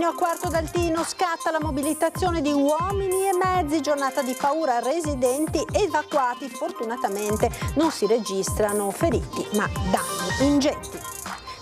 a Quarto d'Altino scatta la mobilitazione di uomini e mezzi, giornata di paura, residenti evacuati, fortunatamente non si registrano feriti ma danni ingenti.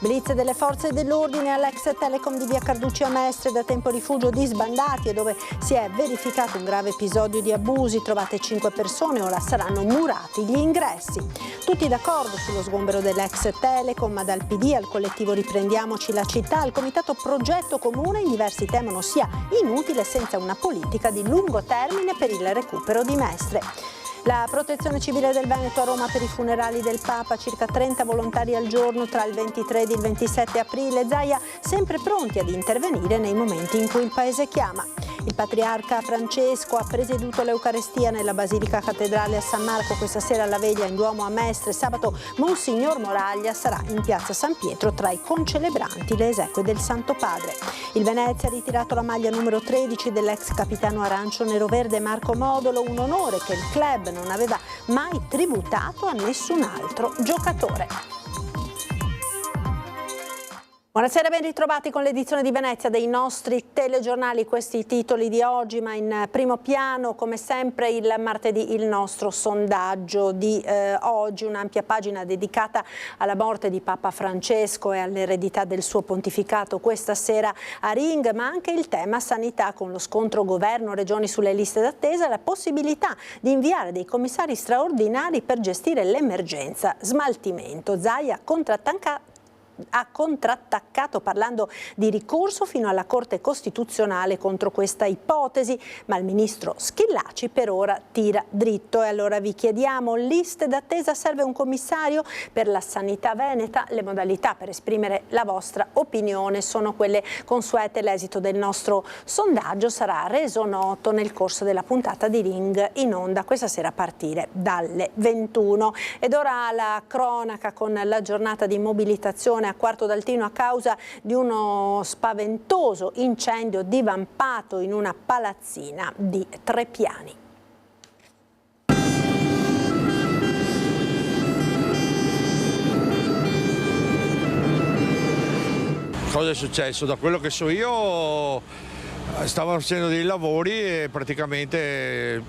Blitz delle forze dell'ordine all'ex Telecom di via Carducci a Mestre, da tempo rifugio di sbandati e dove si è verificato un grave episodio di abusi. Trovate 5 persone, ora saranno murati gli ingressi. Tutti d'accordo sullo sgombero dell'ex Telecom, ma dal PD al collettivo Riprendiamoci la città, al comitato Progetto Comune, in diversi temono sia inutile senza una politica di lungo termine per il recupero di Mestre. La Protezione Civile del Veneto a Roma per i funerali del Papa, circa 30 volontari al giorno tra il 23 ed il 27 aprile. Zaia sempre pronti ad intervenire nei momenti in cui il Paese chiama. Il Patriarca Francesco ha presieduto l'Eucarestia nella Basilica Cattedrale a San Marco, questa sera alla veglia in Duomo a Mestre. Sabato Monsignor Moraglia sarà in piazza San Pietro tra i concelebranti le esequie del Santo Padre. Il Venezia ha ritirato la maglia numero 13 dell'ex capitano arancio neroverde Marco Modolo, un onore che il club non aveva mai tributato a nessun altro giocatore. Buonasera, ben ritrovati con l'edizione di Venezia dei nostri telegiornali. Questi i titoli di oggi, ma in primo piano, come sempre, il martedì il nostro sondaggio di oggi, un'ampia pagina dedicata alla morte di Papa Francesco e all'eredità del suo pontificato questa sera a Ring, ma anche il tema sanità con lo scontro governo-regioni sulle liste d'attesa e la possibilità di inviare dei commissari straordinari per gestire l'emergenza smaltimento. Zaia ha contrattaccato parlando di ricorso fino alla Corte Costituzionale contro questa ipotesi, ma il ministro Schillaci per ora tira dritto. E allora vi chiediamo, liste d'attesa, serve un commissario per la sanità veneta? Le modalità per esprimere la vostra opinione sono quelle consuete. L'esito del nostro sondaggio sarà reso noto nel corso della puntata di Ring in onda questa sera a partire dalle 21. Ed ora la cronaca con la giornata di mobilitazione a Quarto d'Altino a causa di uno spaventoso incendio divampato in una palazzina di 3 piani. Cosa è successo? Da quello che so io stavano facendo dei lavori e praticamente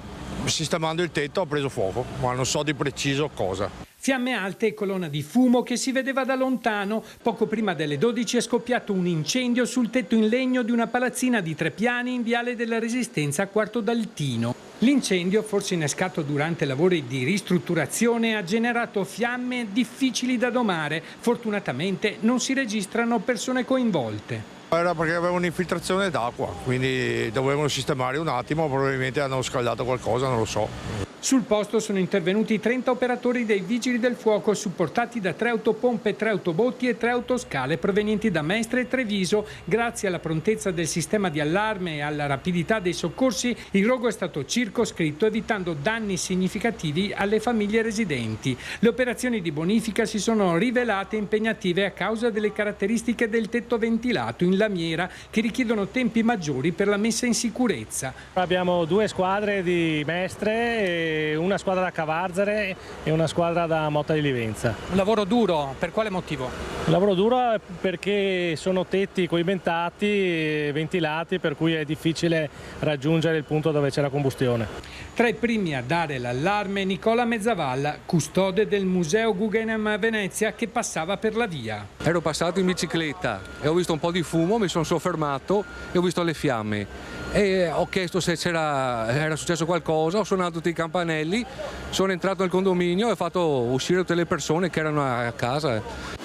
sistemando il tetto ha preso fuoco, ma non so di preciso cosa. Fiamme alte e colonna di fumo che si vedeva da lontano. Poco prima delle 12 è scoppiato un incendio sul tetto in legno di una palazzina di 3 piani in Viale della Resistenza a Quarto d'Altino. L'incendio, forse innescato durante lavori di ristrutturazione, ha generato fiamme difficili da domare. Fortunatamente non si registrano persone coinvolte. Era perché aveva un'infiltrazione d'acqua, quindi dovevano sistemare un attimo, probabilmente hanno scaldato qualcosa, non lo so. Sul posto sono intervenuti 30 operatori dei Vigili del Fuoco, supportati da 3 autopompe, 3 autobotti e 3 autoscale provenienti da Mestre e Treviso. Grazie alla prontezza del sistema di allarme e alla rapidità dei soccorsi, il rogo è stato circoscritto, evitando danni significativi alle famiglie residenti. Le operazioni di bonifica si sono rivelate impegnative a causa delle caratteristiche del tetto ventilato in lamiera, che richiedono tempi maggiori per la messa in sicurezza. Abbiamo 2 squadre di Mestre, una squadra da Cavarzere e una squadra da Motta di Livenza. Un lavoro duro, per quale motivo? Un lavoro duro perché sono tetti coibentati, ventilati, per cui è difficile raggiungere il punto dove c'è la combustione. Tra i primi a dare l'allarme Nicola Mezzavalla, custode del Museo Guggenheim a Venezia, che passava per la via. Ero passato in bicicletta e ho visto un po' di fumo, mi sono soffermato e ho visto le fiamme. E ho chiesto se era successo qualcosa, ho suonato tutti i campanelli, sono entrato nel condominio e ho fatto uscire tutte le persone che erano a casa.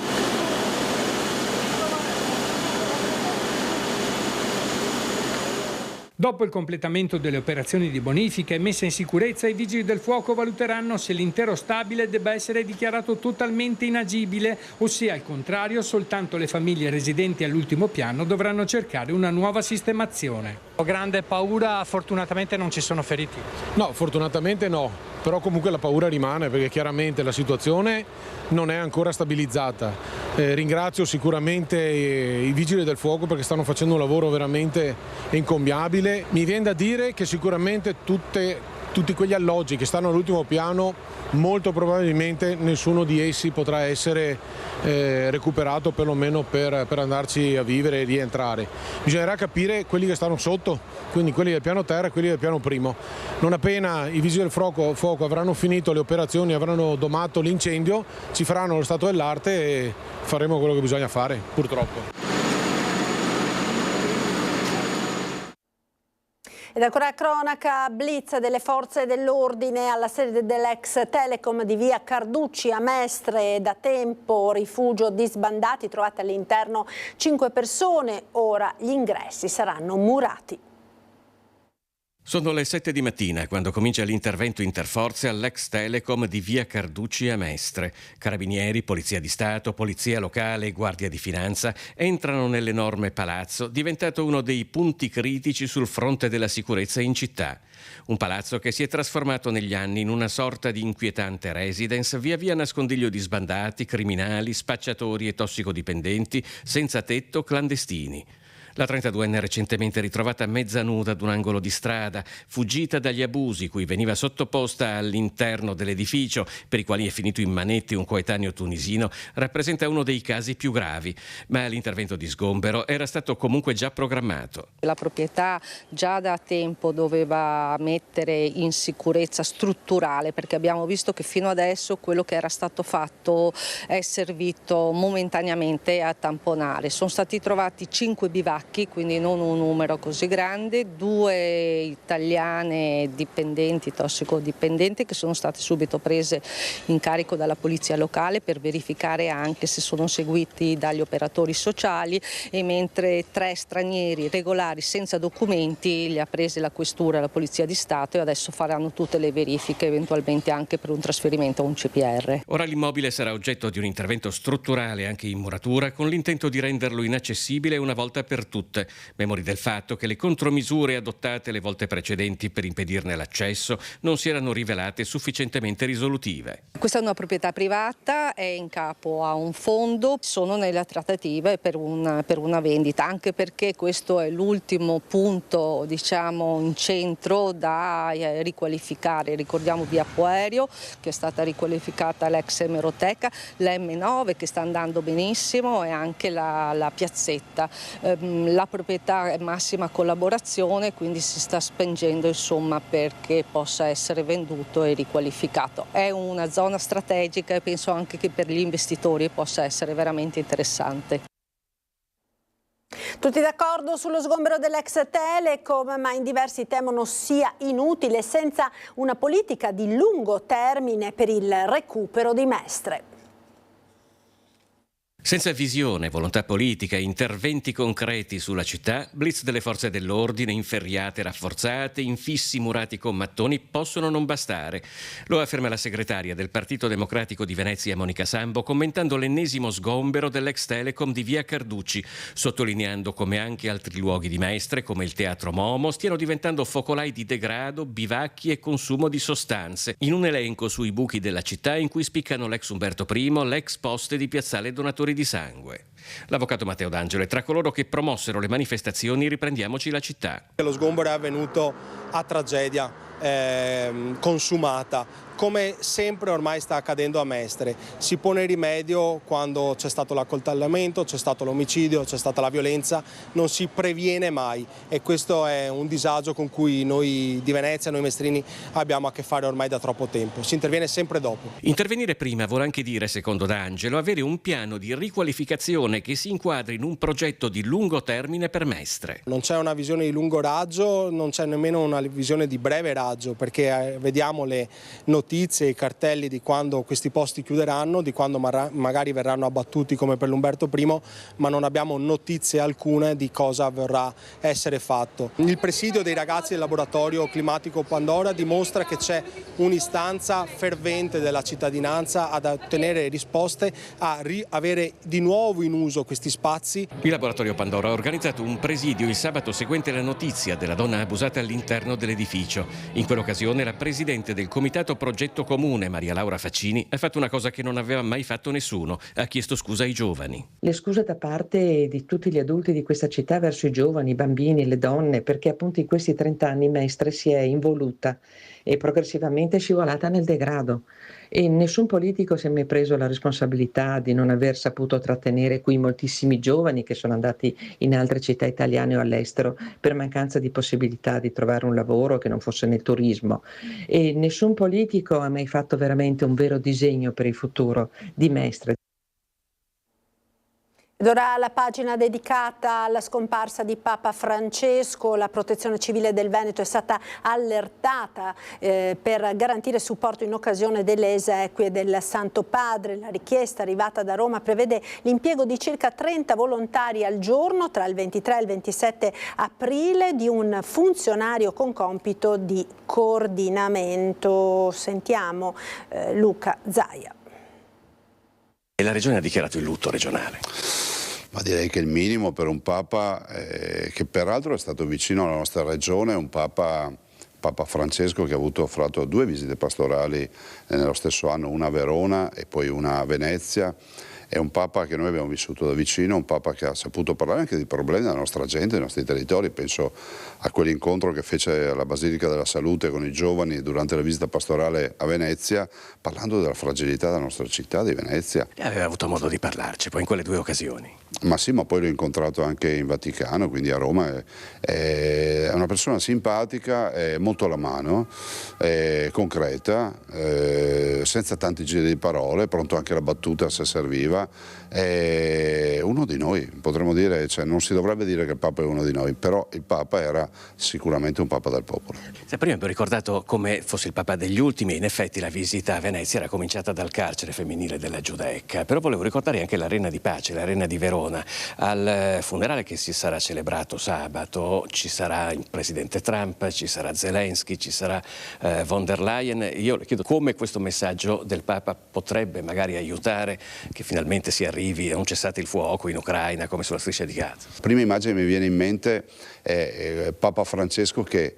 Dopo il completamento delle operazioni di bonifica e messa in sicurezza, i Vigili del Fuoco valuteranno se l'intero stabile debba essere dichiarato totalmente inagibile o se, al contrario, soltanto le famiglie residenti all'ultimo piano dovranno cercare una nuova sistemazione. Ho grande paura, fortunatamente non ci sono feriti. No, fortunatamente no, però comunque la paura rimane perché chiaramente la situazione non è ancora stabilizzata. Ringrazio sicuramente i Vigili del Fuoco perché stanno facendo un lavoro veramente incombiabile. Mi viene da dire che sicuramente tutte tutti quegli alloggi che stanno all'ultimo piano, molto probabilmente nessuno di essi potrà essere recuperato, perlomeno per andarci a vivere e rientrare. Bisognerà capire quelli che stanno sotto, quindi quelli del piano terra e quelli del piano primo. Non appena i vigili del fuoco avranno finito le operazioni, avranno domato l'incendio, ci faranno lo stato dell'arte e faremo quello che bisogna fare, purtroppo. Ed ancora cronaca, blitz delle forze dell'ordine alla sede dell'ex Telecom di via Carducci a Mestre, da tempo rifugio di sbandati, trovate all'interno 5 persone, ora gli ingressi saranno murati. Sono le 7 di mattina quando comincia l'intervento interforze all'ex Telecom di via Carducci a Mestre. Carabinieri, Polizia di Stato, Polizia Locale e Guardia di Finanza entrano nell'enorme palazzo, diventato uno dei punti critici sul fronte della sicurezza in città. Un palazzo che si è trasformato negli anni in una sorta di inquietante residence, via via nascondiglio di sbandati, criminali, spacciatori e tossicodipendenti, senza tetto, clandestini. La 32enne recentemente ritrovata mezza nuda ad un angolo di strada, fuggita dagli abusi cui veniva sottoposta all'interno dell'edificio, per i quali è finito in manetti un coetaneo tunisino, rappresenta uno dei casi più gravi, ma l'intervento di sgombero era stato comunque già programmato. La proprietà già da tempo doveva mettere in sicurezza strutturale, perché abbiamo visto che fino adesso quello che era stato fatto è servito momentaneamente a tamponare. Sono stati trovati 5 bivacchi, quindi non un numero così grande, 2 italiane dipendenti, tossicodipendenti, che sono state subito prese in carico dalla polizia locale per verificare anche se sono seguiti dagli operatori sociali, e mentre 3 stranieri regolari senza documenti li ha presi la questura e la polizia di Stato, e adesso faranno tutte le verifiche, eventualmente anche per un trasferimento a un CPR. Ora l'immobile sarà oggetto di un intervento strutturale anche in muratura, con l'intento di renderlo inaccessibile una volta per tutte, memori del fatto che le contromisure adottate le volte precedenti per impedirne l'accesso non si erano rivelate sufficientemente risolutive. Questa è una proprietà privata, è in capo a un fondo, sono nelle trattative per una vendita, anche perché questo è l'ultimo punto, diciamo, in centro da riqualificare. Ricordiamo via Puerio, che è stata riqualificata l'ex emeroteca, l'M9 che sta andando benissimo, e anche la piazzetta. La proprietà è massima collaborazione, quindi si sta spingendo insomma perché possa essere venduto e riqualificato. È una zona strategica e penso anche che per gli investitori possa essere veramente interessante. Tutti d'accordo sullo sgombero dell'ex Telecom, ma in diversi temono sia inutile senza una politica di lungo termine per il recupero di Mestre. Senza visione, volontà politica e interventi concreti sulla città, blitz delle forze dell'ordine, inferriate rafforzate, infissi murati con mattoni possono non bastare. Lo afferma la segretaria del Partito Democratico di Venezia, Monica Sambo, commentando l'ennesimo sgombero dell'ex Telecom di via Carducci, sottolineando come anche altri luoghi di Mestre, come il Teatro Momo, stiano diventando focolai di degrado, bivacchi e consumo di sostanze, in un elenco sui buchi della città in cui spiccano l'ex Umberto I, l'ex poste di Piazzale Donatori di Sangue. L'avvocato Matteo D'Angelo è tra coloro che promossero le manifestazioni Riprendiamoci la città. Lo sgombero è avvenuto a tragedia consumata, come sempre ormai sta accadendo a Mestre. Si pone rimedio quando c'è stato l'accoltellamento, c'è stato l'omicidio, c'è stata la violenza, non si previene mai, e questo è un disagio con cui noi di Venezia, noi mestrini, abbiamo a che fare ormai da troppo tempo. Si interviene sempre dopo. Intervenire prima vuol anche dire, secondo D'Angelo, avere un piano di riqualificazione che si inquadri in un progetto di lungo termine per Mestre. Non c'è una visione di lungo raggio, non c'è nemmeno una visione di breve raggio, perché vediamo le notizie, i cartelli di quando questi posti chiuderanno, di quando magari verranno abbattuti come per l'Umberto I, ma non abbiamo notizie alcune di cosa vorrà essere fatto. Il presidio dei ragazzi del laboratorio climatico Pandora dimostra che c'è un'istanza fervente della cittadinanza ad ottenere risposte, a avere di nuovo in uso questi spazi. Il laboratorio Pandora ha organizzato un presidio il sabato seguente la notizia della donna abusata all'interno all'interno dell'edificio. In quell'occasione la presidente del Comitato Progetto Comune, Maria Laura Faccini, ha fatto una cosa che non aveva mai fatto nessuno: ha chiesto scusa ai giovani. Le scuse da parte di tutti gli adulti di questa città verso i giovani, i bambini, le donne, perché appunto in questi 30 anni Mestre si è involuta e progressivamente scivolata nel degrado, e nessun politico si è mai preso la responsabilità di non aver saputo trattenere qui moltissimi giovani che sono andati in altre città italiane o all'estero per mancanza di possibilità di trovare un lavoro che non fosse nel turismo, e nessun politico ha mai fatto veramente un vero disegno per il futuro di Mestre. Ed ora la pagina dedicata alla scomparsa di Papa Francesco. La Protezione Civile del Veneto è stata allertata per garantire supporto in occasione delle esequie del Santo Padre. La richiesta arrivata da Roma prevede l'impiego di circa 30 volontari al giorno tra il 23 e il 27 aprile di un funzionario con compito di coordinamento. Sentiamo Luca Zaia. E la Regione ha dichiarato il lutto regionale. Ma direi che il minimo per un Papa che peraltro è stato vicino alla nostra Regione, un Papa Francesco che ha fatto 2 visite pastorali nello stesso anno, una a Verona e poi una a Venezia. È un Papa che noi abbiamo vissuto da vicino, un Papa che ha saputo parlare anche dei problemi della nostra gente, dei nostri territori. Penso a quell'incontro che fece alla Basilica della Salute con i giovani durante la visita pastorale a Venezia, parlando della fragilità della nostra città, di Venezia. E aveva avuto modo di parlarci poi in quelle 2 occasioni. Ma sì, ma poi l'ho incontrato anche in Vaticano, quindi a Roma. È una persona simpatica, molto alla mano, concreta, senza tanti giri di parole, pronto anche alla battuta se serviva. È uno di noi, potremmo dire, cioè non si dovrebbe dire che il Papa è uno di noi, però il Papa era sicuramente un Papa del popolo. Prima abbiamo ricordato come fosse il Papa degli ultimi, in effetti la visita a Venezia era cominciata dal carcere femminile della Giudecca, però volevo ricordare anche la Reina di Pace, la Reina di Verona. Al funerale che si sarà celebrato sabato ci sarà il presidente Trump, ci sarà Zelensky, ci sarà von der Leyen. Io le chiedo come questo messaggio del Papa potrebbe magari aiutare che finalmente si arrivi a un cessate il fuoco in Ucraina come sulla striscia di Gaza. La prima immagine che mi viene in mente è Papa Francesco che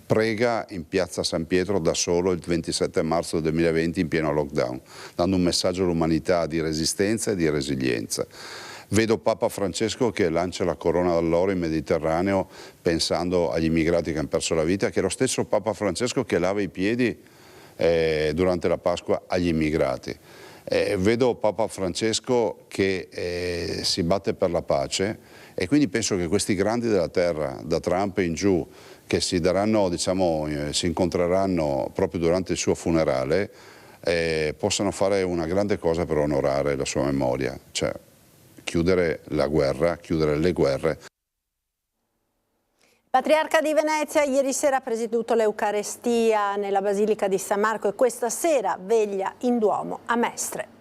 prega in piazza San Pietro da solo il 27 marzo 2020 in pieno lockdown, dando un messaggio all'umanità di resistenza e di resilienza. Vedo Papa Francesco che lancia la corona d'alloro in Mediterraneo pensando agli immigrati che hanno perso la vita, che è lo stesso Papa Francesco che lava i piedi durante la Pasqua agli immigrati. Vedo Papa Francesco che si batte per la pace, e quindi penso che questi grandi della terra, da Trump in giù, che si daranno, si incontreranno proprio durante il suo funerale, possano fare una grande cosa per onorare la sua memoria, cioè chiudere la guerra, chiudere le guerre. Patriarca di Venezia ieri sera ha presieduto l'Eucarestia nella Basilica di San Marco e questa sera veglia in Duomo a Mestre.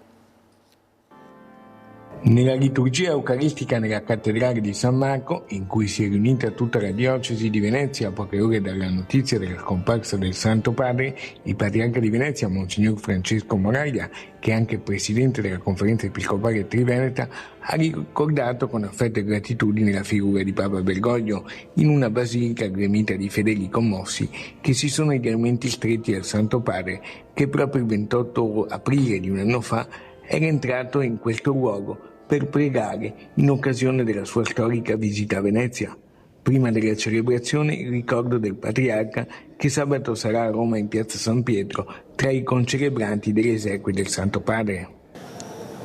Nella liturgia eucaristica nella cattedrale di San Marco, in cui si è riunita tutta la diocesi di Venezia a poche ore dalla notizia della scomparsa del Santo Padre, il Patriarca di Venezia, Monsignor Francesco Moraglia, che è anche presidente della Conferenza Episcopale Triveneta, ha ricordato con affetto e gratitudine la figura di Papa Bergoglio in una basilica gremita di fedeli commossi che si sono idealmente stretti al Santo Padre, che proprio il 28 aprile di un anno fa era entrato in questo luogo per pregare in occasione della sua storica visita a Venezia. Prima della celebrazione il ricordo del Patriarca che sabato sarà a Roma in piazza San Pietro tra i concelebranti delle esequie del Santo Padre.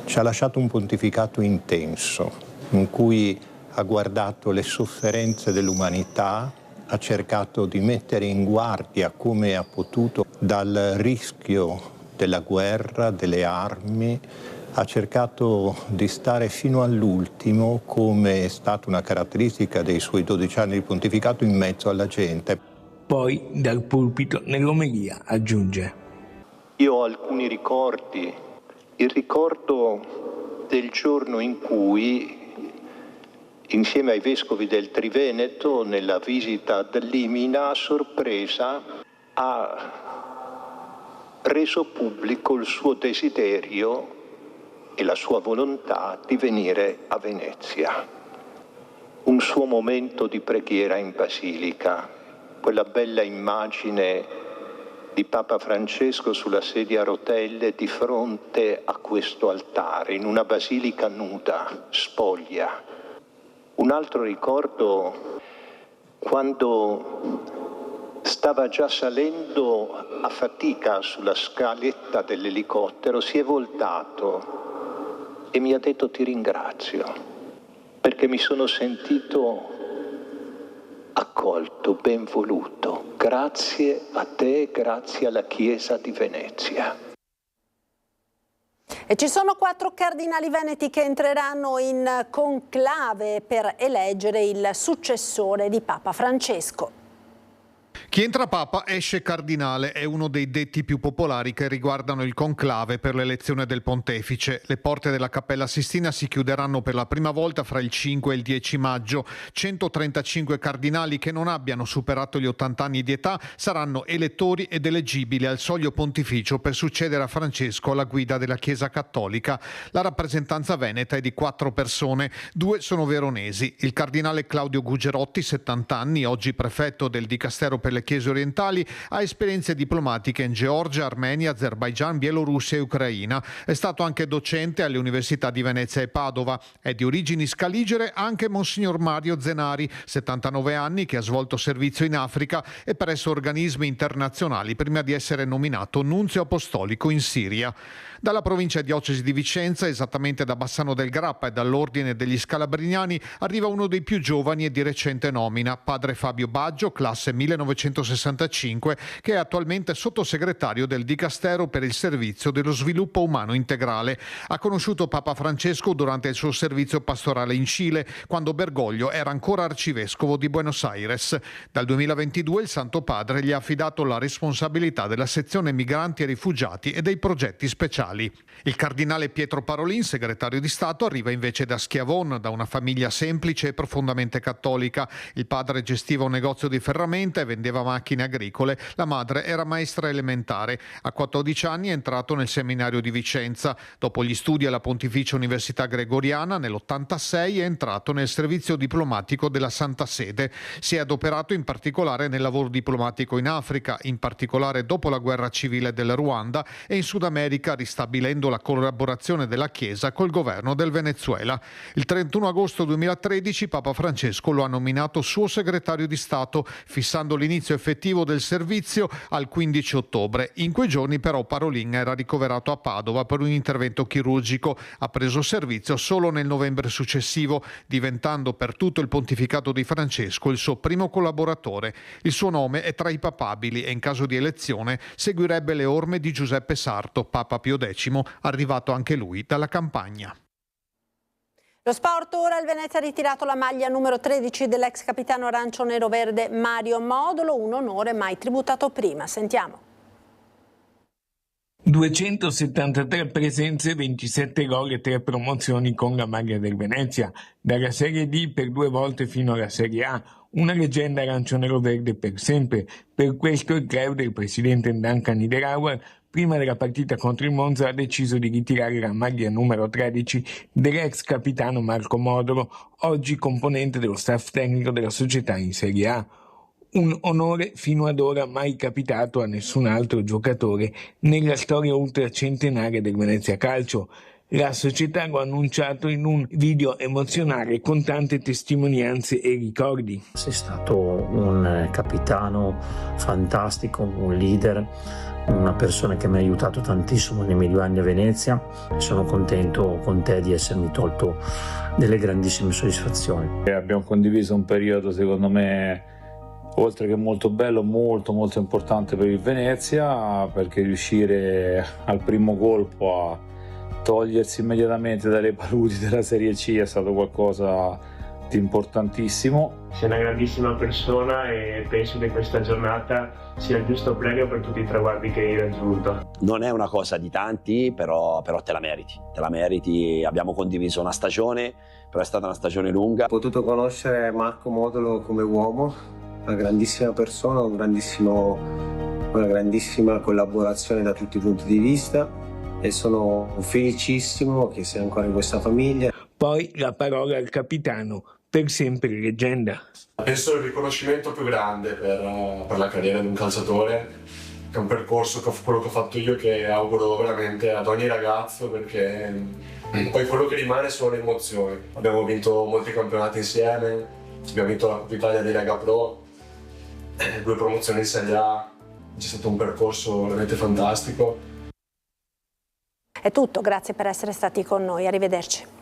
Ci ha lasciato un pontificato intenso in cui ha guardato le sofferenze dell'umanità, ha cercato di mettere in guardia come ha potuto dal rischio della guerra, delle armi, ha cercato di stare fino all'ultimo, come è stata una caratteristica dei suoi 12 anni di pontificato, in mezzo alla gente. Poi dal pulpito nell'omelia aggiunge: Io ho alcuni ricordi, il ricordo del giorno in cui, insieme ai vescovi del Triveneto, nella visita dell'Imina, a sorpresa ha reso pubblico il suo desiderio e la sua volontà di venire a Venezia. Un suo momento di preghiera in basilica, quella bella immagine di Papa Francesco sulla sedia a rotelle di fronte a questo altare, in una basilica nuda, spoglia. Un altro ricordo quando stava già salendo a fatica sulla scaletta dell'elicottero, si è voltato e mi ha detto: ti ringrazio, perché mi sono sentito accolto, ben voluto. Grazie a te, grazie alla Chiesa di Venezia. E ci sono 4 cardinali veneti che entreranno in conclave per eleggere il successore di Papa Francesco. Chi entra Papa esce cardinale è uno dei detti più popolari che riguardano il conclave per l'elezione del pontefice. Le porte della Cappella Sistina si chiuderanno per la prima volta fra il 5 e il 10 maggio. 135 cardinali che non abbiano superato gli 80 anni di età saranno elettori ed eleggibili al soglio pontificio per succedere a Francesco alla guida della Chiesa Cattolica. La rappresentanza veneta è di 4 persone, 2 sono veronesi. Il cardinale Claudio Gugerotti, 70 anni, oggi prefetto del Dicastero per le Chiese orientali, ha esperienze diplomatiche in Georgia, Armenia, Azerbaigian, Bielorussia e Ucraina. È stato anche docente alle università di Venezia e Padova. È di origini scaligere anche Monsignor Mario Zenari, 79 anni, che ha svolto servizio in Africa e presso organismi internazionali prima di essere nominato nunzio apostolico in Siria. Dalla provincia e diocesi di Vicenza, esattamente da Bassano del Grappa e dall'Ordine degli Scalabriniani, arriva uno dei più giovani e di recente nomina, padre Fabio Baggio, classe 1965, che è attualmente sottosegretario del Dicastero per il servizio dello sviluppo umano integrale. Ha conosciuto Papa Francesco durante il suo servizio pastorale in Cile, quando Bergoglio era ancora arcivescovo di Buenos Aires. Dal 2022 il Santo Padre gli ha affidato la responsabilità della sezione migranti e rifugiati e dei progetti speciali. Il cardinale Pietro Parolin, segretario di Stato, arriva invece da Schiavon, da una famiglia semplice e profondamente cattolica. Il padre gestiva un negozio di ferramenta e vendeva macchine agricole. La madre era maestra elementare. A 14 anni è entrato nel seminario di Vicenza. Dopo gli studi alla Pontificia Università Gregoriana, nell'86 è entrato nel servizio diplomatico della Santa Sede. Si è adoperato in particolare nel lavoro diplomatico in Africa, in particolare dopo la guerra civile del Ruanda, e in Sud America, ristabilendo la collaborazione della Chiesa col governo del Venezuela. Il 31 agosto 2013 Papa Francesco lo ha nominato suo segretario di Stato, fissando l'inizio effettivo del servizio al 15 ottobre. In quei giorni però Parolin era ricoverato a Padova per un intervento chirurgico. Ha preso servizio solo nel novembre successivo, diventando per tutto il pontificato di Francesco il suo primo collaboratore. Il suo nome è tra i papabili e in caso di elezione seguirebbe le orme di Giuseppe Sarto, Papa Pio X, arrivato anche lui dalla campagna. Lo sport ora, il Venezia ha ritirato la maglia numero 13 dell'ex capitano arancio-nero-verde Mario Modolo, un onore mai tributato prima. Sentiamo. 273 presenze, 27 gol e 3 promozioni con la maglia del Venezia, dalla Serie D per 2 volte fino alla Serie A, una leggenda arancio-nero-verde per sempre. Per questo il club del presidente Duncan Niederauer, prima della partita contro il Monza, ha deciso di ritirare la maglia numero 13 dell'ex capitano Marco Modolo, oggi componente dello staff tecnico della società in Serie A. Un onore fino ad ora mai capitato a nessun altro giocatore nella storia ultracentenaria del Venezia Calcio. La società lo ha annunciato in un video emozionale con tante testimonianze e ricordi. Sei stato un capitano fantastico, un leader, una persona che mi ha aiutato tantissimo nei miei 2 anni a Venezia e sono contento con te di essermi tolto delle grandissime soddisfazioni. Abbiamo condiviso un periodo secondo me oltre che molto bello, molto importante per il Venezia, perché riuscire al primo colpo a togliersi immediatamente dalle paludi della Serie C è stato qualcosa di importantissimo. Sei una grandissima persona e penso che questa giornata sia il giusto premio per tutti i traguardi che hai raggiunto. Non è una cosa di tanti, però te la meriti, abbiamo condiviso una stagione, però è stata una stagione lunga. Ho potuto conoscere Marco Modolo come uomo, una grandissima persona, una grandissima collaborazione da tutti i punti di vista e sono felicissimo che sia ancora in questa famiglia. Poi la parola al capitano per sempre leggenda. Penso il riconoscimento più grande per la carriera di un calciatore, che è un percorso, quello che ho fatto io, che auguro veramente ad ogni ragazzo, perché poi quello che rimane sono le emozioni. Abbiamo vinto molti campionati insieme, abbiamo vinto la Coppa Italia di Lega Pro, 2 promozioni in Serie A, c'è stato un percorso veramente fantastico. È tutto, grazie per essere stati con noi, arrivederci.